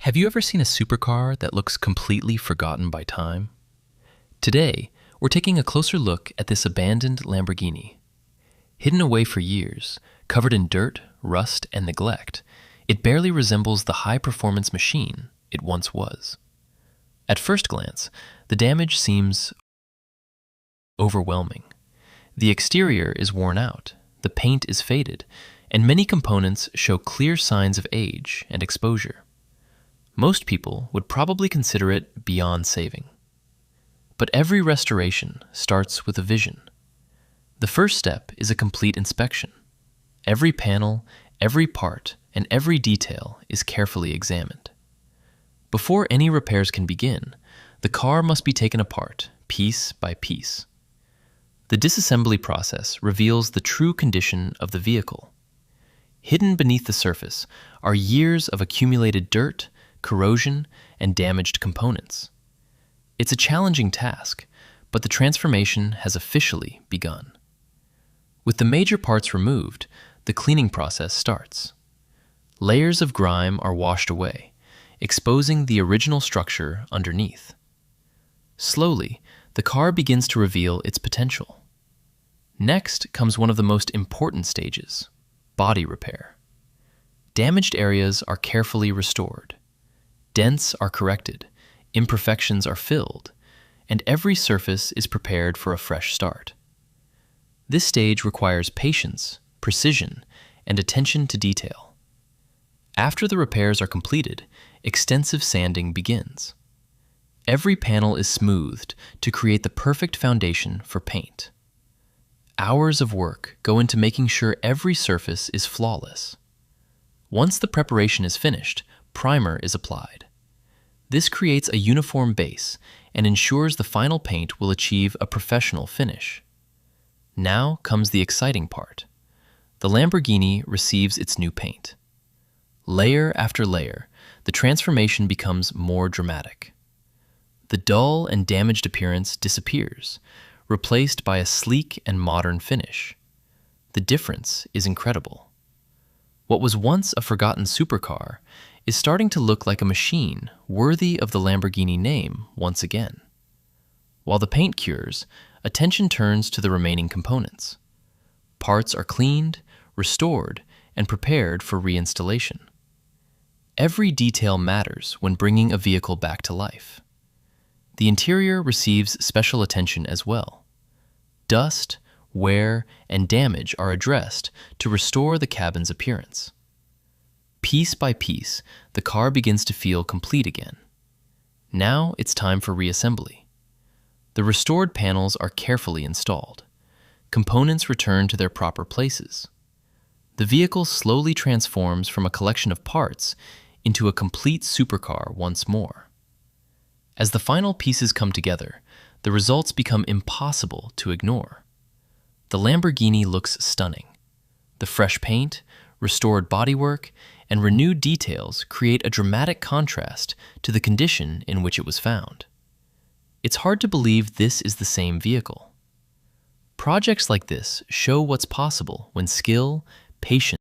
Have you ever seen a supercar that looks completely forgotten by time? Today, we're taking a closer look at this abandoned Lamborghini. Hidden away for years, covered in dirt, rust, and neglect, it barely resembles the high-performance machine it once was. At first glance, the damage seems overwhelming. The exterior is worn out, the paint is faded, and many components show clear signs of age and exposure. Most people would probably consider it beyond saving. But every restoration starts with a vision. The first step is a complete inspection. Every panel, every part, and every detail is carefully examined. Before any repairs can begin, the car must be taken apart, piece by piece. The disassembly process reveals the true condition of the vehicle. Hidden beneath the surface are years of accumulated dirt, corrosion, and damaged components. It's a challenging task, but the transformation has officially begun. With the major parts removed, the cleaning process starts. Layers of grime are washed away, exposing the original structure underneath. Slowly, the car begins to reveal its potential. Next comes one of the most important stages: body repair. Damaged areas are carefully restored. Dents are corrected, imperfections are filled, and every surface is prepared for a fresh start. This stage requires patience, precision, and attention to detail. After the repairs are completed, extensive sanding begins. Every panel is smoothed to create the perfect foundation for paint. Hours of work go into making sure every surface is flawless. Once the preparation is finished, primer is applied. This creates a uniform base and ensures the final paint will achieve a professional finish. Now comes the exciting part. The Lamborghini receives its new paint. Layer after layer, the transformation becomes more dramatic. The dull and damaged appearance disappears, replaced by a sleek and modern finish. The difference is incredible. What was once a forgotten supercar is starting to look like a machine worthy of the Lamborghini name once again. While the paint cures, attention turns to the remaining components. Parts are cleaned, restored, and prepared for reinstallation. Every detail matters when bringing a vehicle back to life. The interior receives special attention as well. Dust, wear, and damage are addressed to restore the cabin's appearance. Piece by piece, the car begins to feel complete again. Now it's time for reassembly. The restored panels are carefully installed. Components return to their proper places. The vehicle slowly transforms from a collection of parts into a complete supercar once more. As the final pieces come together, the results become impossible to ignore. The Lamborghini looks stunning. The fresh paint, restored bodywork, and renewed details create a dramatic contrast to the condition in which it was found. It's hard to believe this is the same vehicle. Projects like this show what's possible when skill, patience,